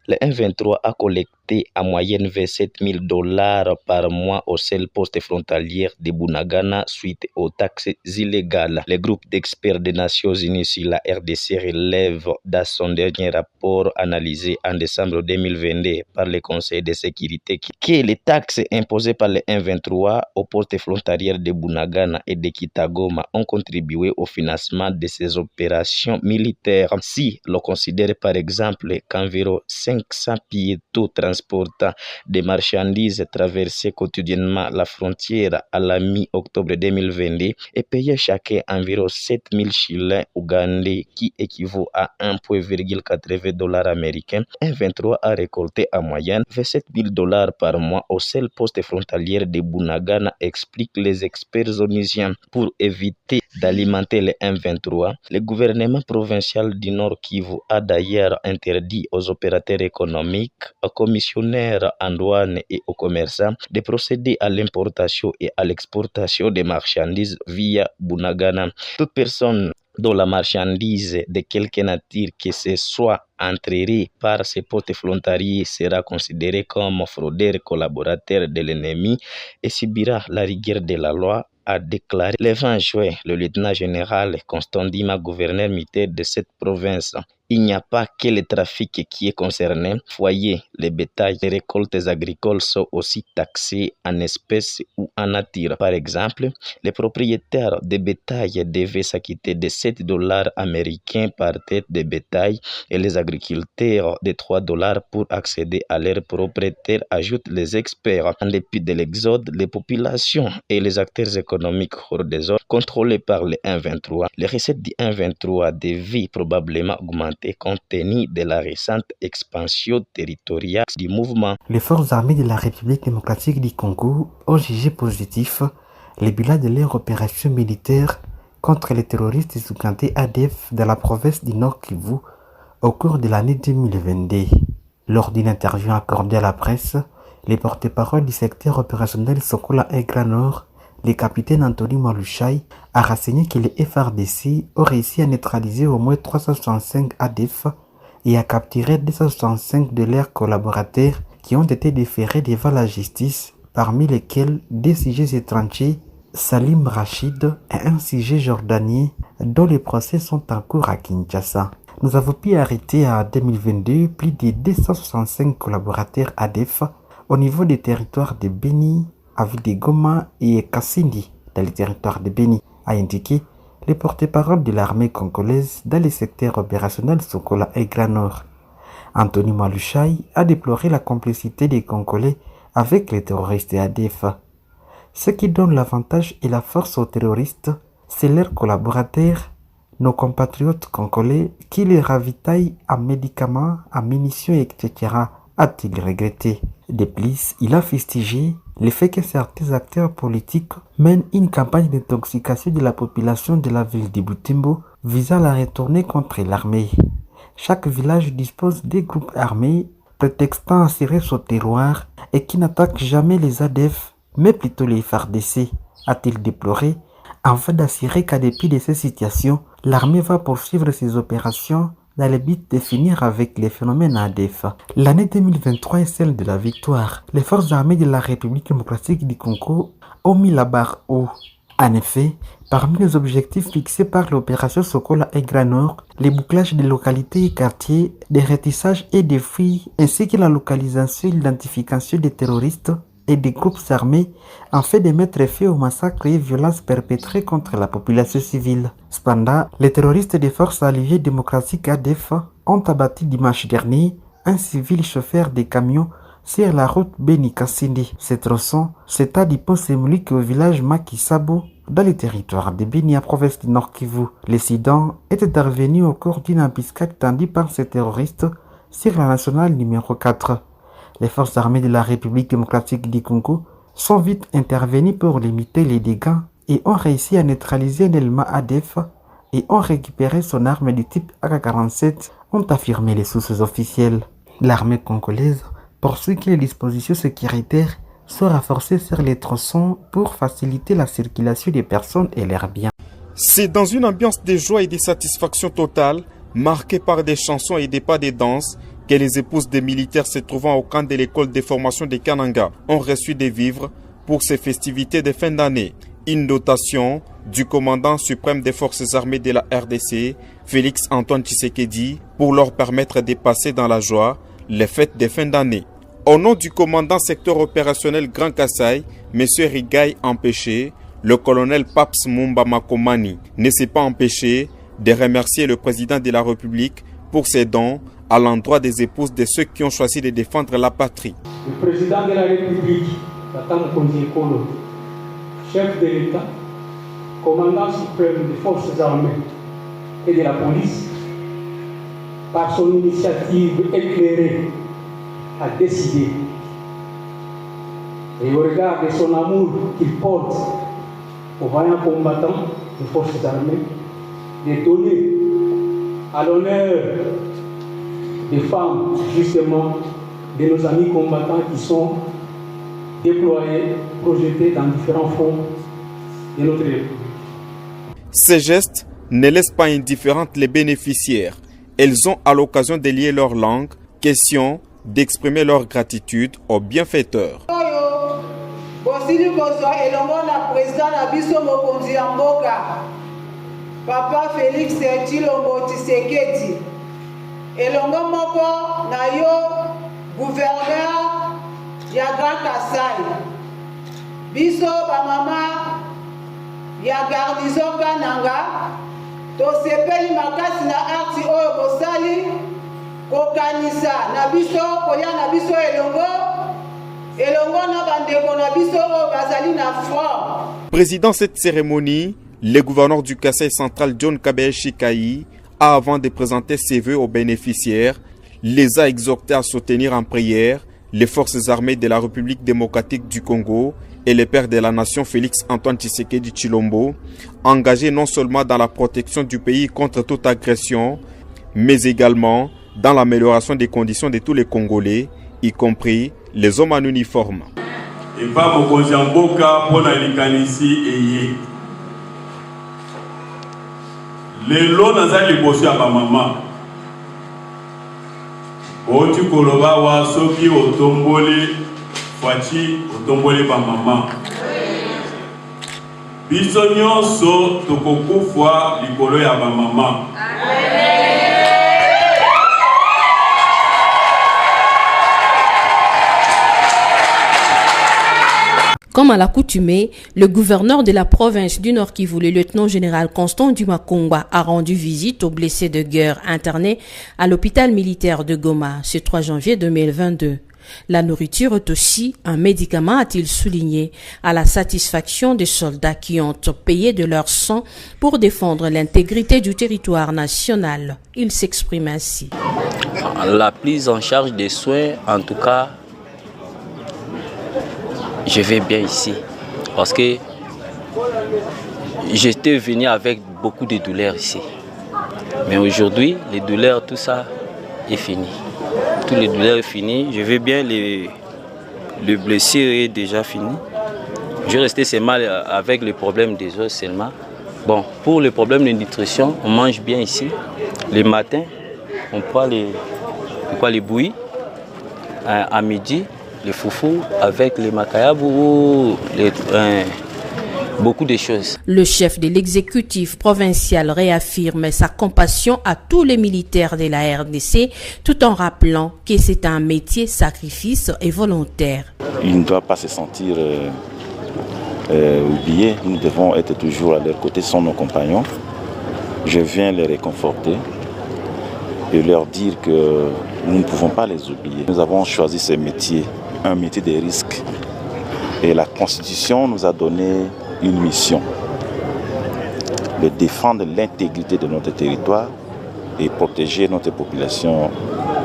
Le M23 a collecté en moyenne $27 000 par mois au seul poste frontalier de Bunagana suite aux taxes illégales. Le groupe d'experts des Nations Unies sur la RDC relève dans son dernier rapport analysé en décembre 2022 par le Conseil de sécurité que les taxes imposées par le M23 aux postes frontaliers de Bunagana et de Kitagoma ont contribué au financement de ces opérations militaires. Si l'on considère par exemple qu'environ 500 piétons transportant des marchandises traversaient quotidiennement la frontière à la mi-octobre 2022 et payaient chacun environ 7 000 shillings ougandais qui équivaut à $1,80 américains, M23 a récolté en moyenne $27 000 par mois au seul poste frontalier de Bunagana, expliquent les experts onusiens. Pour éviter d'alimenter le M23, le gouvernement provincial du Nord Kivu a d'ailleurs interdit aux opérateurs économiques, aux commissionnaires en douane et aux commerçants de procéder à l'importation et à l'exportation des marchandises via Bunagana. Toute personne dont la marchandise de quelque nature que ce soit entrerée par ces postes frontaliers sera considérée comme fraudeur collaborateur de l'ennemi et subira la rigueur de la loi, a déclaré le 20 juin le lieutenant-général Constant Dima, gouverneur militaire de cette province. Il n'y a pas que le trafic qui est concerné. Foyer, les bétails, les récoltes agricoles sont aussi taxés en espèces ou en nature. Par exemple, les propriétaires de bétail devaient s'acquitter de $7 américains par tête de bétail et les agriculteurs de $3 pour accéder à leurs propriétaires, ajoutent les experts. En dépit de l'exode, les populations et les acteurs économiques hors des zones contrôlés par le M23, les recettes du M23 devaient probablement augmenter compte tenu de la récente expansion territoriale du mouvement. Les forces armées de la République démocratique du Congo ont jugé positif le bilan de leur opération militaire contre les terroristes ougandais ADF dans la province du Nord Kivu au cours de l'année 2022. Lors d'une interview accordée à la presse, les porte-parole du secteur opérationnel Sokola et Grand Nord, le capitaine Anthony Malushai, a renseigné que les FARDC ont réussi à neutraliser au moins 365 ADF et à capturer 265 de leurs collaborateurs qui ont été déférés devant la justice, parmi lesquels des sujets étrangers, Salim Rachid et un sujet jordanien dont les procès sont en cours à Kinshasa. Nous avons pu arrêter en 2022 plus de 265 collaborateurs ADF au niveau des territoires de Beni, Avidegoma et Kassindi dans les territoires de Beni, a indiqué le porte-parole de l'armée congolaise dans les secteurs opérationnels Sokola et Grand Nord. Anthony Malushai a déploré la complicité des Congolais avec les terroristes ADF. Ce qui donne l'avantage et la force aux terroristes, c'est leurs collaborateurs, nos compatriotes congolais qui les ravitaillent en médicaments, en munitions, etc., a-t-il regretté. De plus, il a fustigé le fait que certains acteurs politiques mènent une campagne d'intoxication de la population de la ville de Butembo visant à la retourner contre l'armée. Chaque village dispose des groupes armés prétextant assurer son terroir et qui n'attaquent jamais les ADF, mais plutôt les FARDC, a-t-il déploré, afin d'assurer qu'à dépit de ces situations, l'armée va poursuivre ses opérations dans le but de finir avec les phénomènes ADF. L'année 2023 est celle de la victoire. Les forces armées de la République démocratique du Congo ont mis la barre haut. En effet, parmi les objectifs fixés par l'opération Sokola et Grand Nord, les bouclages des localités et quartiers, des ratissages et des fouilles, ainsi que la localisation et l'identification des terroristes et des groupes armés, en fait de mettre fin aux massacres et violences perpétrées contre la population civile. Cependant, les terroristes des forces alliées démocratiques ADF ont abattu dimanche dernier un civil chauffeur de camions sur la route Beni-Kassindi. Ce tronçon s'étend du pont Semuliki au village Makisabo dans le territoire de Beni, à province du Nord Kivu. L'incident est intervenu au cours d'une embuscade tendue par ces terroristes sur la nationale numéro 4. Les forces armées de la République démocratique du Congo sont vite intervenues pour limiter les dégâts et ont réussi à neutraliser un élément ADF et ont récupéré son arme du type AK-47, ont affirmé les sources officielles. L'armée congolaise poursuit que les dispositions sécuritaires sont renforcées sur les tronçons pour faciliter la circulation des personnes et leurs biens. C'est dans une ambiance de joie et de satisfaction totale, marquée par des chansons et des pas de danse, que les épouses des militaires se trouvant au camp de l'école de formation de Kananga ont reçu des vivres pour ces festivités de fin d'année. Une dotation du commandant suprême des forces armées de la RDC, Félix Antoine Tshisekedi, pour leur permettre de passer dans la joie les fêtes de fin d'année. Au nom du commandant secteur opérationnel Grand Kassai, M. Rigaï Empêché, le colonel Paps Mumba Makomani ne s'est pas empêché de remercier le président de la République pour ses dons à l'endroit des épouses de ceux qui ont choisi de défendre la patrie. Le président de la République, chef de l'État, commandant suprême des forces armées et de la police, par son initiative éclairée, a décidé, et au regard de son amour qu'il porte aux vaillants combattants des forces armées, de donner à l'honneur des femmes, justement, de nos amis combattants qui sont déployés, projetés dans différents fronts de notre République. Ces gestes ne laissent pas indifférentes les bénéficiaires. Elles ont à l'occasion de lier leur langue, question d'exprimer leur gratitude aux bienfaiteurs. Papa Félix Tshilombo Tshisekedi, elongo moko na yo gouverneur ya Grand Kassai, biso ba mama ya garnison Kananga, to sepeli makasi na arti oyo bosali kokanisa na biso koya na biso elongo na bandeko na biso oyo bazali na front. Président cette cérémonie, le gouverneur du Kassai central John Kabeya Chikayi, avant de présenter ses vœux aux bénéficiaires, les a exhortés à soutenir en prière les forces armées de la République démocratique du Congo et le père de la nation Félix Antoine Tshisekedi Tshilombo, engagés non seulement dans la protection du pays contre toute agression, mais également dans l'amélioration des conditions de tous les Congolais, y compris les hommes en uniforme. Et pas Mokonjamboka pour la likanisi et lelo nazali liboso ya bamama oti koloba wa soki otomboli fachi otomboli bamama biso nyonso tokokufwa likolo ya bamama. Comme à l'accoutumée, le gouverneur de la province du Nord Kivu, le lieutenant-général Constant Dumakongwa, a rendu visite aux blessés de guerre internés à l'hôpital militaire de Goma ce 3 janvier 2022. La nourriture est aussi un médicament, a-t-il souligné, à la satisfaction des soldats qui ont payé de leur sang pour défendre l'intégrité du territoire national. Il s'exprime ainsi. La prise en charge des soins, en tout cas, je vais bien ici parce que j'étais venu avec beaucoup de douleurs ici. Mais aujourd'hui, les douleurs, tout ça est fini. Toutes les douleurs sont finies. Je vais bien, le blessure est déjà fini. Je restais seulement avec le problème des os seulement. Bon, pour le problème de nutrition, on mange bien ici. Le matin, on prend les bouillies à midi. Les foufous avec les makayabou, beaucoup de choses. Le chef de l'exécutif provincial réaffirme sa compassion à tous les militaires de la RDC tout en rappelant que c'est un métier sacrifice et volontaire. Il ne doit pas se sentir oublié. Nous devons être toujours à leur côté, sont nos compagnons. Je viens les réconforter et leur dire que nous ne pouvons pas les oublier. Nous avons choisi ce métier, un métier de risque. Et la Constitution nous a donné une mission, de défendre l'intégrité de notre territoire et protéger notre population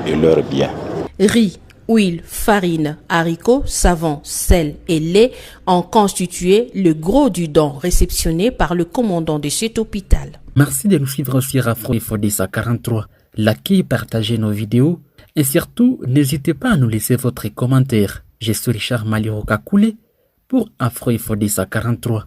et leurs biens. Riz, huile, farine, haricots, savon, sel et lait ont constitué le gros du don réceptionné par le commandant de cet hôpital. Merci de nous suivre sur Afro-Info 43. Likez et partagez nos vidéos et surtout n'hésitez pas à nous laisser votre commentaire. Je suis Richard Maliro Kakoulé pour Afro-Info 43.